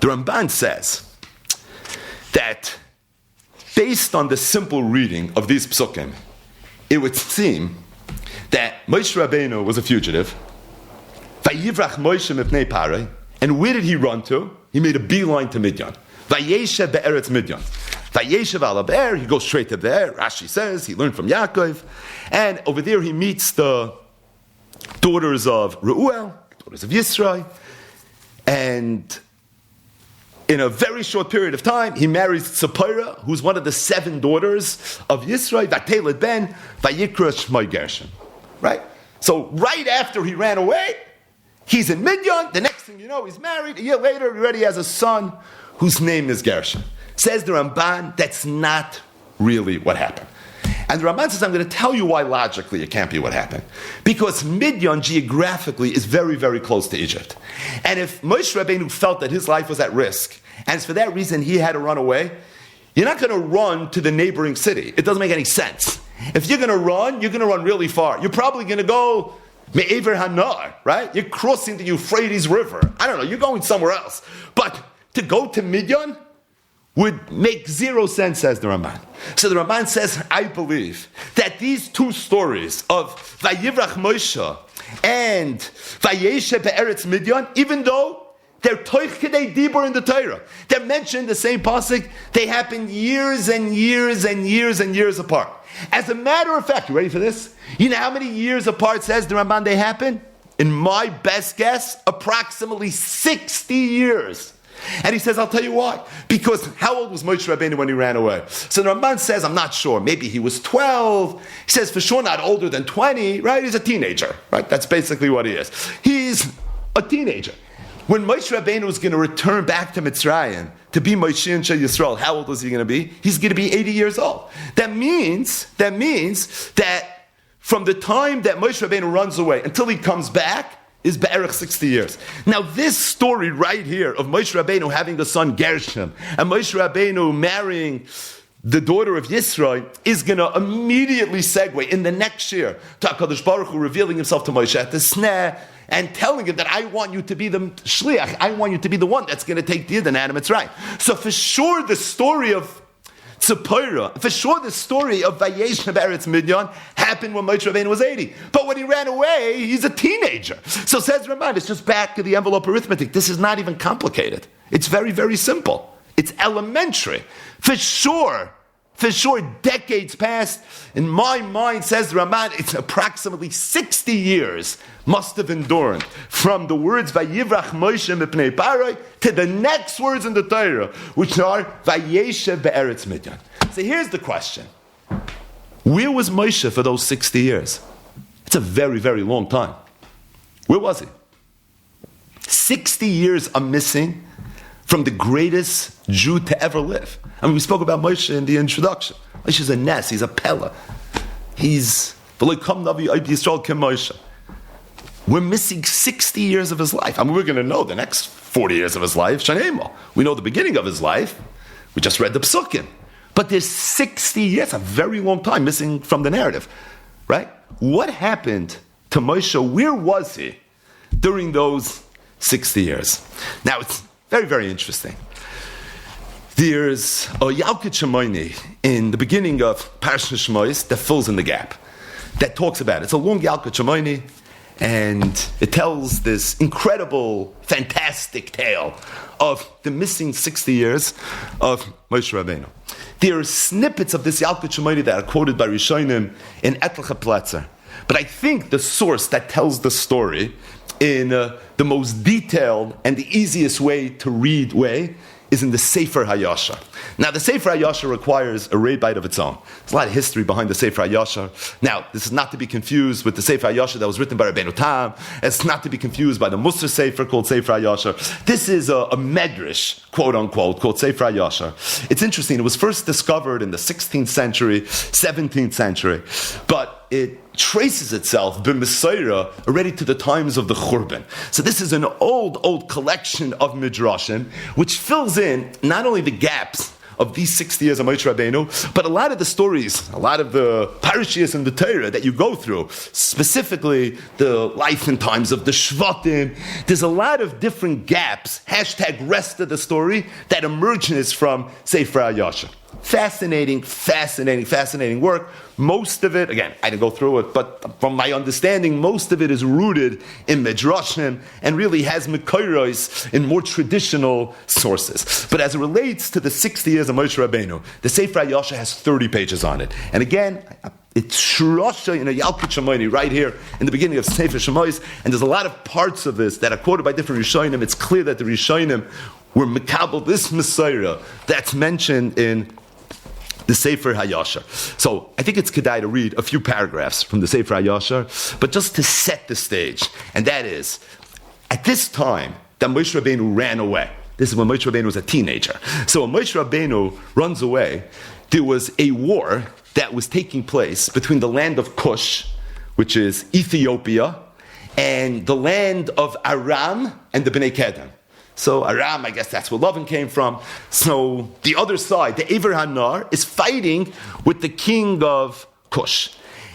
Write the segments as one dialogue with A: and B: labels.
A: The Ramban says that based on the simple reading of these psukim, it would seem that Moshe Rabeinu was a fugitive. Vayivrach Moshe mipnei Paroi, and where did he run to? He made a beeline to Midian. Vayeshev be'eretz Midian. Vayeshev ala be'er, he goes straight to there. Rashi says he learned from Yaakov, and over there he meets the daughters of Reuel, daughters of Yisrael, and in a very short period of time, he marries Tzipora, who's one of the 7 daughters of Yisrael, Vateled ben, Vayikra Shmoi Gershon. Right? So right after he ran away, he's in Midian. The next thing you know, he's married. A year later, he already has a son whose name is Gershon. Says the Ramban, that's not really what happened. And the Ramban says, I'm going to tell you why logically it can't be what happened. Because Midian geographically is very, very close to Egypt. And if Moshe Rabeinu felt that his life was at risk, and it's for that reason he had to run away, you're not going to run to the neighboring city. It doesn't make any sense. If you're going to run really far. You're probably going to go Me'ever Hanar, right? You're crossing the Euphrates River. I don't know, you're going somewhere else. But to go to Midian would make zero sense, says the Ramban. So the Ramban says, I believe that these 2 stories of Vayivrach Moshe and Vayeshev be'eretz Midian, even though they're toich kedei dibur in the Torah, they're mentioned in the same pasuk, they happened years and years and years and years apart. As a matter of fact, you ready for this? You know how many years apart, says the Ramban, they happen? In my best guess, approximately 60 years. And he says, I'll tell you why. Because how old was Moshe Rabeinu when he ran away? So the Ramban says, I'm not sure. Maybe he was 12. He says, for sure not older than 20, right? He's a teenager, right? That's basically what he is. He's a teenager. When Moshe Rabeinu was going to return back to Mitzrayim to be Moshe and Yisrael, how old was he going to be? He's going to be 80 years old. That means that from the time that Moshe Rabeinu runs away until he comes back is Be'erich 60 years. Now this story right here of Moshe Rabeinu having the son Gershom and Moshe Rabeinu marrying the daughter of Yisrael is going to immediately segue in the next year to HaKadosh Baruch Hu revealing himself to Moshe at the Sneh and telling him that I want you to be the shliach, I want you to be the one that's going to take the Yidden Adam Mitzrayim. So for sure the story of Tzipora, for sure the story of Vayesh Be'eretz Midian happened when Moshe Rabeinu was 80. But when he ran away, he's a teenager. So says Ramban, it's just back to the envelope arithmetic. This is not even complicated. It's very, very simple. It's elementary. For sure, decades past. In my mind, says the Ramban, it's approximately 60 years must have endured from the words Vayivrach Moshe mipnei Paroi to the next words in the Torah, which are Vayeshev be'eretz Midian. So here's the question. Where was Moshe for those 60 years? It's a very, very long time. Where was he? 60 years are missing from the greatest Jew to ever live. I mean, we spoke about Moshe in the introduction. Moshe is a Nes, he's a Pella. He's V'loikam Navi Oib Yisrael Kim Moshe. We're missing 60 years of his life. I mean, we're going to know the next 40 years of his life, Shanemo. We know the beginning of his life. We just read the Psukim. But there's 60 years, a very long time, missing from the narrative. Right? What happened to Moshe? Where was he during those 60 years? Now, it's very, very interesting. There's a Yalkut Shemaini in the beginning of Parashat Shmois that fills in the gap, that talks about it. It's a long Yalkut Shemaini, and it tells this incredible, fantastic tale of the missing 60 years of Moshe Rabeinu. There are snippets of this Yalkut Shemaini that are quoted by Rishonim in Etliche Pletzer. But I think the source that tells the story in the most detailed and the easiest way to read way is in the Sefer HaYashar. Now, the Sefer HaYashar requires a rabite of its own. There's a lot of history behind the Sefer HaYashar. Now, this is not to be confused with the Sefer HaYashar that was written by Rabbeinu Tam. It's not to be confused by the Musar Sefer called Sefer HaYashar. This is a medrash, quote-unquote, called Sefer HaYashar. It's interesting. It was first discovered in the 16th century, 17th century, but it traces itself b'Mesorah already to the times of the Churban. So this is an old collection of midrashim which fills in not only the gaps of these 60 years of Moshe Rabeinu, but a lot of the stories, a lot of the parashiyos in the Torah that you go through, specifically the life and times of the Shvatim, there's a lot of different gaps, #rest of the story, that emerges from Sefer HaYashar. Fascinating work. Most of it, again, I didn't go through it, but from my understanding, most of it is rooted in Midrashim and really has Mekoros in more traditional sources. But as it relates to the 60 years of Moshe Rabeinu, the Sefer HaYashar has 30 pages on it. And again, it's Shirasha, Yalkut Shemoini, right here in the beginning of Sefer Shemois, and there's a lot of parts of this that are quoted by different Rishonim. It's clear that the Rishonim were Mekabel, this Messiah that's mentioned in the Sefer HaYashar. So I think it's kedai to read a few paragraphs from the Sefer HaYashar, but just to set the stage, and that is, at this time that Moshe Rabeinu ran away, this is when Moshe Rabeinu was a teenager. So when Moshe Rabeinu runs away, there was a war that was taking place between the land of Cush, which is Ethiopia, and the land of Aram and the Bnei Kedem. So Aram, I guess that's where Lavan came from. So the other side, the Ever Hanar, is fighting with the king of Cush.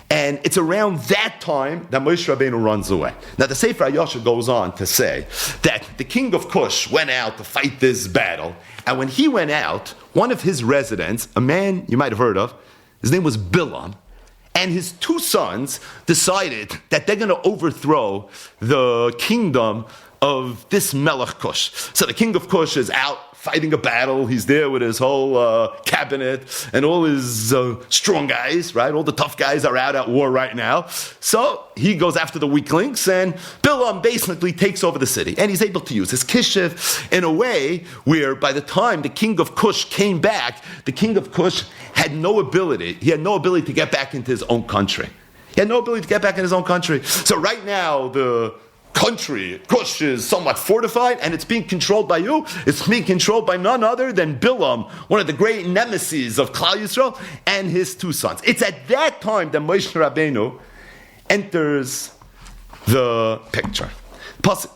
A: And it's around that time that Moshe Rabeinu runs away. Now the Sefer HaYashar goes on to say that the king of Cush went out to fight this battle. And when he went out, one of his residents, a man you might have heard of, his name was Bilam, and his two sons decided that they're going to overthrow the kingdom of this Melech Cush. So the king of Cush is out fighting a battle. He's there with his whole cabinet and all his strong guys, right? All the tough guys are out at war right now. So he goes after the weaklings, and Bilam basically takes over the city. And he's able to use his kishiv in a way where by the time the king of Cush came back, the king of Cush had no ability. He had no ability to get back into his own country. So right now, the country, Cush, is somewhat fortified, and it's being controlled by you. It's being controlled by none other than Bilam, one of the great nemesis of Klal Yisrael, and his two sons. It's at that time that Moshe Rabeinu enters the picture. Pasuk.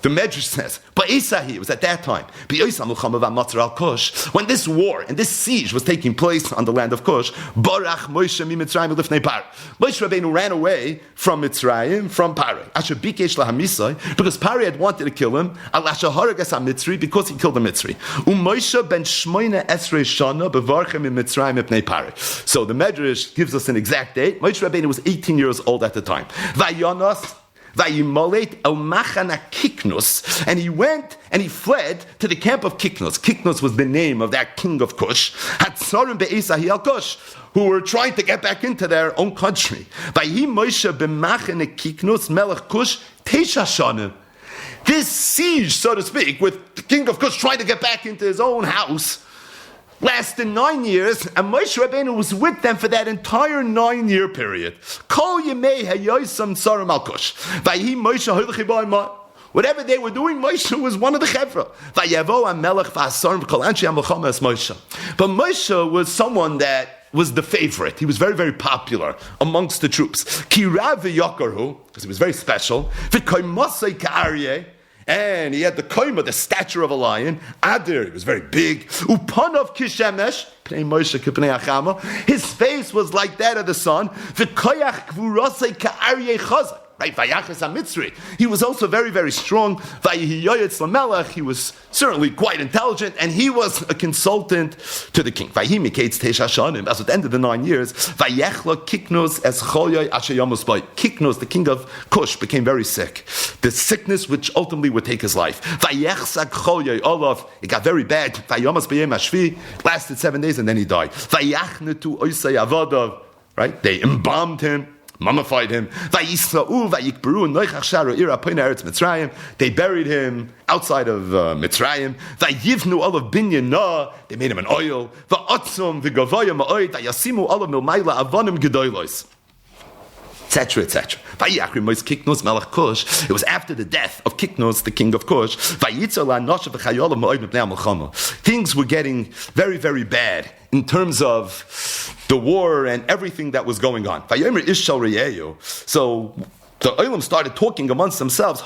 A: The Medrash says, it was at that time, when this war and this siege was taking place on the land of Cush, Moshe Rabeinu ran away from Mitzrayim, from Parei, because Parei had wanted to kill him, because he killed the Mitzri. So the Medrash gives us an exact date. Moshe Rabeinu was 18 years old at the time. And he went and he fled to the camp of Kiknos. Kiknos was the name of that king of Cush, who were trying to get back into their own country. This siege, so to speak, with the king of Cush trying to get back into his own house, lasted 9 years, and Moshe Rabeinu was with them for that entire 9-year period. Whatever they were doing, Moshe was one of the chevra. But Moshe was someone that was the favorite. He was very, very popular amongst the troops. Because he was very special. And he had the koima, the stature of a lion. Adir, he was very big. Upanov kishemesh, pnei Moshe k'pnei achama. His face was like that of the sun. V'koyach gvurasei ka'aryeh chazak. Right, Vayachas HaMitzri. He was also very, very strong. Vayihiyoyetz Lamelech. He was certainly quite intelligent, and he was a consultant to the king. Vayimikates Teisha Shanim. As at the end of the 9 years, Vayechla Kiknos as Choyoy Asher Yamos Bay. Kiknos, the king of Cush, became very sick. The sickness which ultimately would take his life. Vayechzak Choyoy Olav. It got very bad. Vayomas B'yem Ashvi. Lasted 7 days, and then he died. Vayachnetu Oisei Avodav. Right? They embalmed him, mummified him. They buried him outside of Mitzrayim. They made him an oil. Etc., etc. It was after the death of Kiknos, the king of Cush. Things were getting very, very bad in terms of the war and everything that was going on. So the Olam started talking amongst themselves.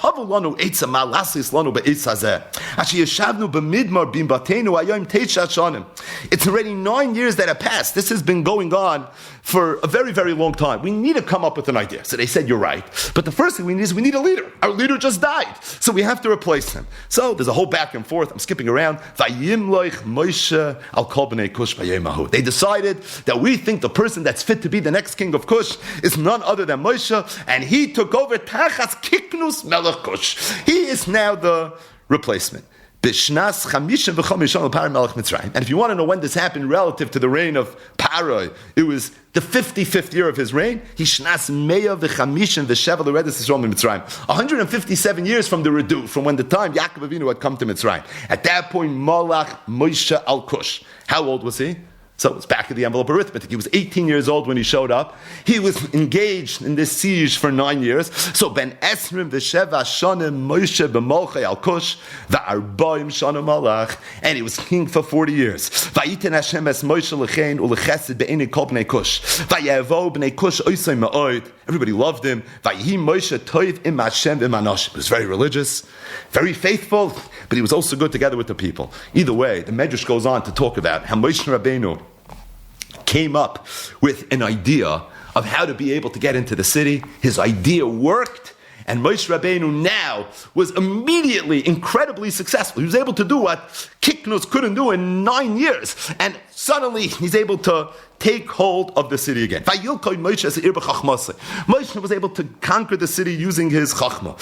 A: It's already 9 years that have passed. This has been going on for a very, very long time. We need to come up with an idea. So they said, you're right. But the first thing we need is we need a leader. Our leader just died. So we have to replace him. So there's a whole back and forth. I'm skipping around. They decided that we think the person that's fit to be the next king of Kush is none other than Moshe, and he took over Tachas Kiknus Melech Kush. He is now the replacement. And if you want to know when this happened relative to the reign of Paroi, it was the 55th year of his reign. 157 years from the Redu, from when the time Yaakov Avinu had come to Mitzrayim. At that point, Malach Moshe al Kush. How old was he? So it's back of the envelope arithmetic. He was 18 years old when he showed up. He was engaged in this siege for 9 years. So Ben Esrim v'Sheva Shanim Moshe b'Molchei al Kush v'Arbaim Shanim Malach, and he was king for 40 years. Vayiten Hashem es Moshe lechein ulechesed be'enei kol bnei Kush vayavo bnei Kush oisay ma'od. Everybody loved him. Vayhi Moshe toiv im Hashem v'manosh. He was very religious, very faithful, but he was also good together with the people. Either way, the Medrash goes on to talk about how Moshe Rabeinu came up with an idea of how to be able to get into the city. His idea worked, and Moshe Rabeinu now was immediately incredibly successful. He was able to do what Kiknos couldn't do in 9 years, and suddenly he's able to take hold of the city again. Moshe was able to conquer the city using his chachma.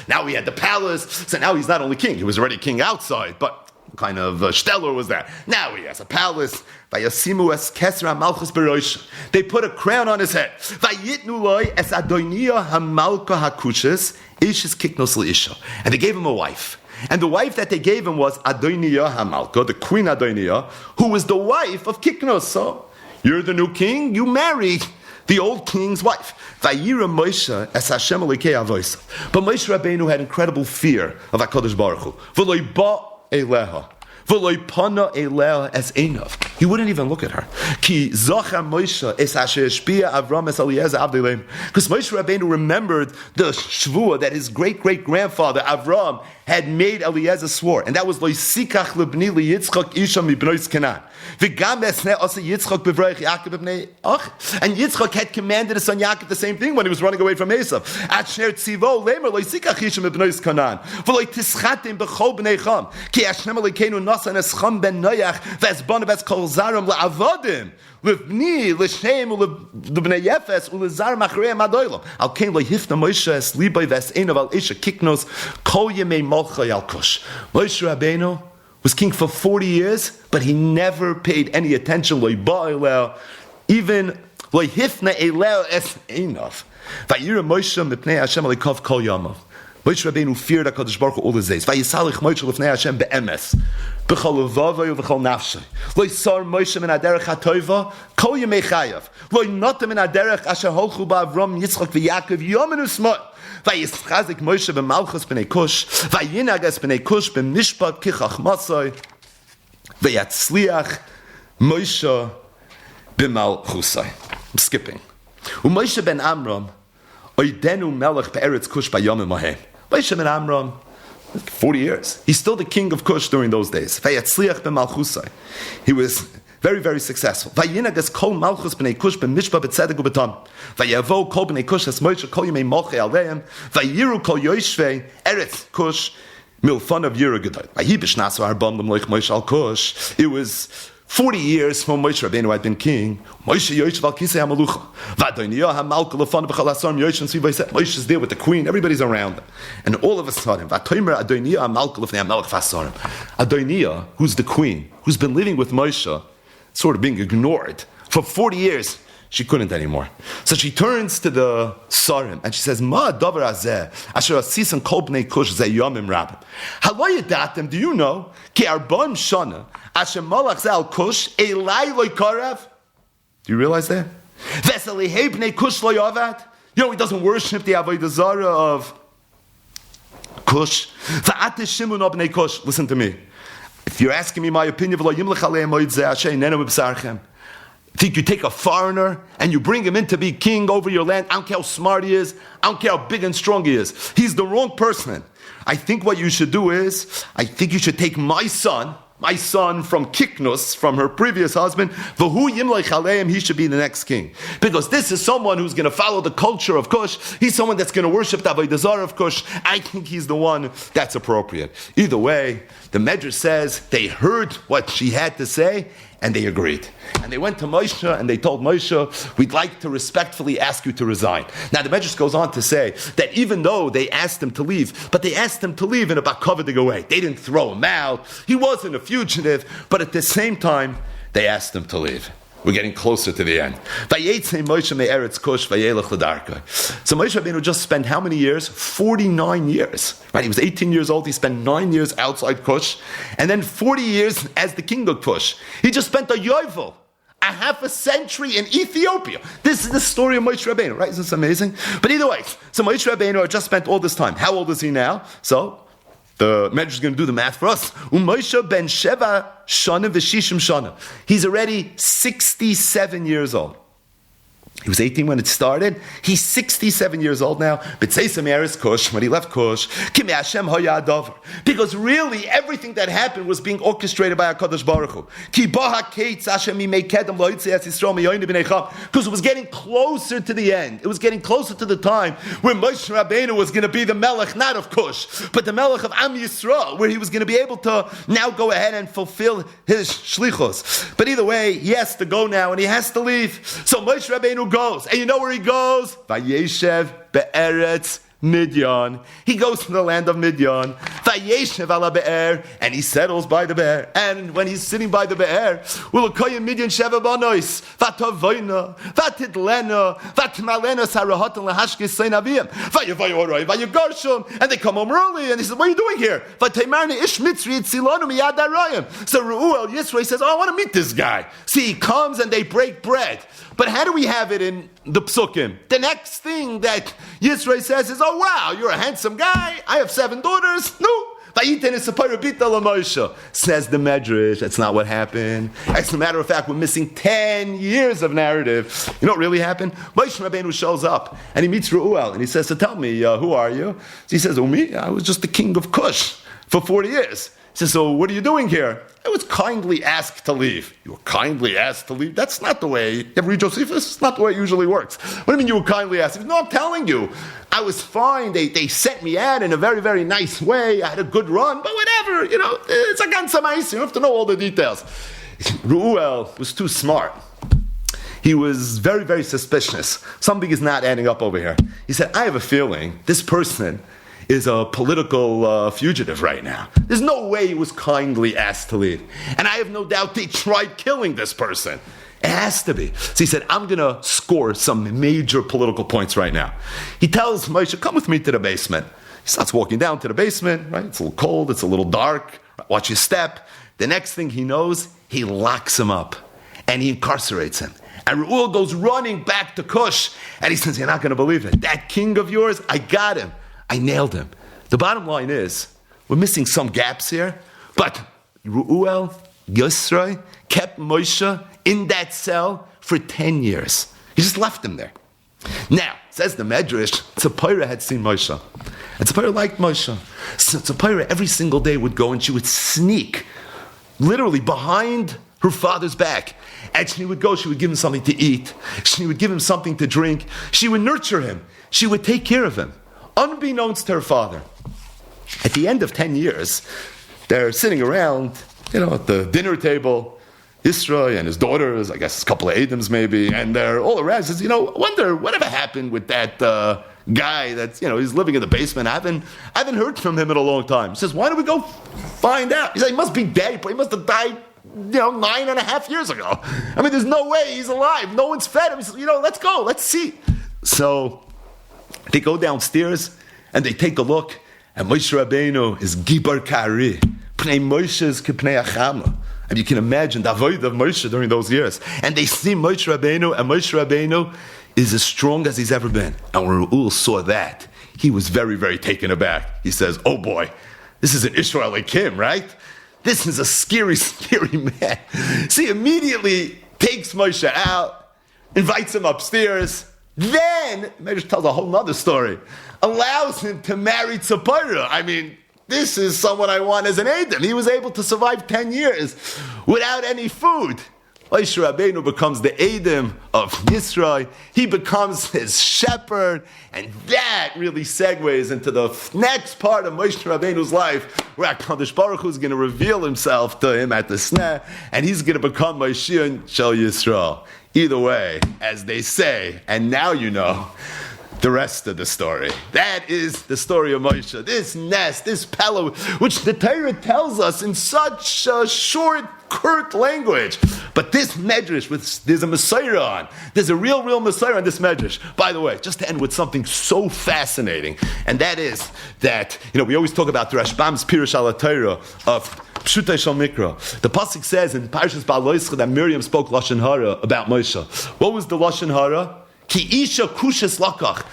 A: Now he had the palace, so now he's not only king, he was already king outside, but kind of stellar was that. Now he has a palace. They put a crown on his head. And they gave him a wife. And the wife that they gave him was Adoniya Hamalka, the queen Adoniya, who was the wife of Kiknos. So you're the new king, you marry the old king's wife. But Moshe Rabeinu had incredible fear of HaKadosh Baruch Hu. Eleha. As Einav. He wouldn't even look at her. Because Moshe Rabeinu remembered the shvuah that his great-great-grandfather Avram had made Eliezer swore, and that was Loisikach lebni liyitzchak isha mibnois Canaan. V'gam esnei asa Yitzchak b'vrayich Yaakov b'nei Ach. And Yitzchak had commanded his son Yaakov the same thing when he was running away from Esav. At shner tzivo lemer loisikach isha mibnois Canaan. V'loi tischatim b'chol b'nei Cham. Ki Hashem Elokeinu nasan es Cham ben Noach v'es bon v'es kol zarim la'avodim. L'bni l'shem u'l'bnei Yefes u'l'zar machreim adoylam. Al kein lo'hifna Moshe es libay v'es einav al isha kiknos kol yemei Malchai al Kush. Moshe Rabeinu was king for 40 years, but he never paid any attention. Even lo'hifna eleo es einav. Vayira Moshe mipnei Hashem alikov kol yamav. Moshe Rabeinu feared HaKadosh Baruch Hu all his days. Vayisalich Moshe lefnei Hashem be'emes. B'chol levavay u'v'chol nafshay. Lo yisar Moshe min haderech hatoiva kol yemei chayav. Lo yinotem min haderech asher holchu ba'Avram Yitzchak v'Yaakov yomen u'smot. Vayischazik Moshe b'malchus b'nei Kush. Vayinagas b'nei Kush b'mishpat kichach masay. Vayatzliach Moshe b'malchusay. I'm skipping. U'Moshe ben Amram oidenu melech be'eretz Kush b'yomim ahem. Moshe ben Amram, 40 years. He's still the king of Kush during those days. Vayatzliach b'malchusay. He was very, very successful. Vayinagas kol malchus b'nei Kush b'mishpa b'tzedek u'b'tam. Vayavo kol b'nei Kush as Moshe kol yimei malchei aleim. Vayiru kol yoshvei eretz Kush milfon of Yira Gedol. Vayi b'shnasu arbam l'mloich Moshe al Kush. It was 40 years from Moshe Rabeinu had been king. Moshe Yoishev al Kisei HaMalucha. V'Adoniya HaMalka l'fon b'chal hasarim Yoishev Sviva Yisrael. Moshe's there with the queen. Everybody's around him. And all of a sudden, V'atoimer Adoniya HaMalka l'fnei HaMelech v'hasarim. Adoniya, who's the queen, who's been living with Moshe, sort of being ignored for 40 years, she couldn't anymore. So she turns to the Sarim and she says, Ma davar hazeh, asher asisan kol bnei Kush zeh yomim rabim. Halo yadatem, do you know, ki arba'im shana, asher malach zeh al Kush, elai loy karav? Do you realize that? Veselihei bnei Kush loy avad? You know, he doesn't worship the Avodah Zarah of Kush. Va'ate shimun bnei Kush. Listen to me. If you're asking me my opinion, Think you take a foreigner and you bring him in to be king over your land? I don't care how smart he is. I don't care how big and strong he is. He's the wrong person. I think what you should do is, I think you should take my son from Kiknus, from her previous husband, V'hu Yimlech Aleim, he should be the next king. Because this is someone who's going to follow the culture of Cush. He's someone that's going to worship the Avodah Zarah of Cush. I think he's the one that's appropriate. Either way, the Medrash says they heard what she had to say, and they agreed. And they went to Moshe and they told Moshe, we'd like to respectfully ask you to resign. Now the Medrash goes on to say that even though they asked him to leave, but they asked him to leave in a bakavadig way. They didn't throw him out. He wasn't a fugitive, but at the same time, they asked him to leave. We're getting closer to the end. So Moshe Rabeinu just spent how many years? 49 years. Right? He was 18 years old. He spent 9 years outside Cush, and then 40 years as the king of Cush. He just spent a yovel, a half a century in Ethiopia. This is the story of Moshe Rabeinu, right? Isn't this amazing? But either way, so Moshe Rabeinu just spent all this time. How old is he now? So the Medrash is going to do the math for us. Moshe ben Sheva Shana v'Shishim Shana. He's already 67 years old. He was 18 when it started. He's 67 years old now. Kush, when he left Kush, because really everything that happened was being orchestrated by HaKadosh Baruch Hu. Because it was getting closer to the end. It was getting closer to the time where Moshe Rabeinu was going to be the Melech, not of Kush, but the Melech of Am Yisrael, where he was going to be able to now go ahead and fulfill his shlichus. But either way, he has to go now and he has to leave. So Moshe Rabeinu goes, and you know where he goes? Vayeshev be'eretz Midyan. He goes to the land of Midyan. Vayeshev ala be'er, and he settles by the be'er. And when he's sitting by the be'er, Ulokoyim Midyan sheva banois, vatavoyna, vatidlena, vatmalena sarahatan lahashkes seinavim, vayavoyoroi, vayogarshum, and they come home early, and he says, what are you doing here? Vataymarni ish mitzri etzilonu miyad arayim. So Reuel Yisro says, oh, I want to meet this guy. See, he comes and they break bread. But how do we have it in the psukim? The next thing that Yisro says is, oh wow, you're a handsome guy, I have 7 daughters. No. Says the Medrash, that's not what happened. As a matter of fact, we're missing 10 years of narrative. You know what really happened? Moshe Rabeinu shows up and he meets Reuel and he says, so tell me, who are you? So he says, oh me? I was just the king of Cush for 40 years. He says, so what are you doing here? I was kindly asked to leave. You were kindly asked to leave? That's not the way. You ever read Josephus? It's not the way it usually works. What do you mean you were kindly asked? No, I'm telling you. I was fine. They sent me out in a very, very nice way. I had a good run, but whatever. You know, it's a ganze meise. You don't have to know all the details. Reuel was too smart. He was very, very suspicious. Something is not adding up over here. He said, I have a feeling this person is a political fugitive right now. There's no way he was kindly asked to leave. And I have no doubt they tried killing this person. It has to be. So he said, I'm going to score some major political points right now. He tells Moshe, come with me to the basement. He starts walking down to the basement, right? It's a little cold, it's a little dark. Watch his step. The next thing he knows, he locks him up and he incarcerates him. And Reuel goes running back to Cush and he says, you're not going to believe it. That king of yours, I got him. I nailed him. The bottom line is, we're missing some gaps here, but Reuel, Yisro, kept Moshe in that cell for 10 years. He just left him there. Now, says the Medrash, Tzipora had seen Moshe. And Tzipora liked Moshe. So Tzipora every single day would go and she would sneak, literally behind her father's back. And she would go, she would give him something to eat. She would give him something to drink. She would nurture him. She would take care of him. Unbeknownst to her father. At the end of 10 years, they're sitting around, at the dinner table, Yisro and his daughters, I guess a couple of Adams maybe, and they're all around. He says, I wonder whatever happened with that guy that's, he's living in the basement. I haven't heard from him in a long time. He says, why don't we go find out? He says, he must be dead, but he must have died 9.5 years ago. I mean, there's no way he's alive. No one's fed him. He says, let's go, let's see. So they go downstairs and they take a look, and Moshe Rabeinu is Gibar Kari. Pnei Moshe is K'pnei Achama. And you can imagine the avodah of Moshe during those years. And they see Moshe Rabeinu, and Moshe Rabeinu is as strong as he's ever been. And when Reuel saw that, he was very, very taken aback. He says, oh boy, this is an Israeli Kim, right? This is a scary, scary man. See, immediately takes Moshe out, invites him upstairs. Then, Medrash tells a whole nother story, allows him to marry Tzipora. I mean, this is someone I want as an Edom. He was able to survive 10 years without any food. Moshe Rabeinu becomes the Edom of Yisrael. He becomes his shepherd. And that really segues into the next part of Moshe Rabeinu's life, where HaKadosh Baruch Hu is going to reveal himself to him at the sneh, and he's going to become Moshiach Shel Yisrael. Either way, as they say, and now you know the rest of the story. That is the story of Moshe. This nest, this pillow, which the Torah tells us in such a short, curt language. But this medrash, there's a Messiah on. There's a real Messiah on this medrash. By the way, just to end with something so fascinating, and that is that, we always talk about the Rashbam's Pirush al Torah of Pshutei Shal Mikra. The pasuk says in Parshas Ba'aloischa that Miriam spoke Lashon Hara about Moshe. What was the Lashon Hara? Ki isha kushes lakach.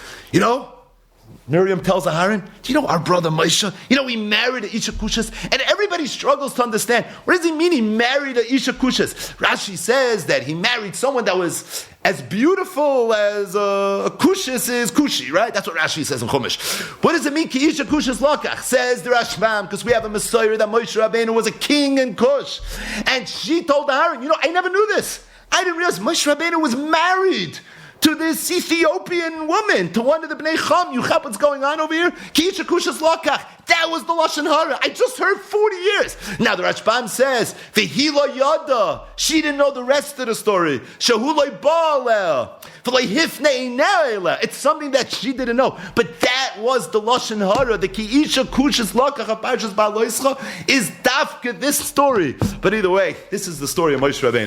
A: Miriam tells Aharon, do you know our brother Moshe? He married a Isha Kushas, and everybody struggles to understand. What does he mean he married a Isha Kushas? Rashi says that he married someone that was as beautiful as a Kushas is Kushi, right? That's what Rashi says in Chumash. What does it mean, Ki Isha Kushas Lakach? Says the Rashbam, because we have a Messiah that Moshe Rabeinu was a king in Kush. And she told Aharon, I never knew this. I didn't realize Moshe Rabeinu was married to this Ethiopian woman, to one of the Bnei Cham. You have what's going on over here? Ki'isha kushas lakach. That was the Lashon Hara. I just heard 40 years. Now the Rashbam says, V'hila yada. She didn't know the rest of the story. Shahulay ba'aleh. V'lay hifnei ne'eleh. It's something that she didn't know. But that was the Lashon Hara. The Ki'isha kushas lakach of Parshas Ba'aloischa is dafka this story. But either way, this is the story of Moshe Rabeinu.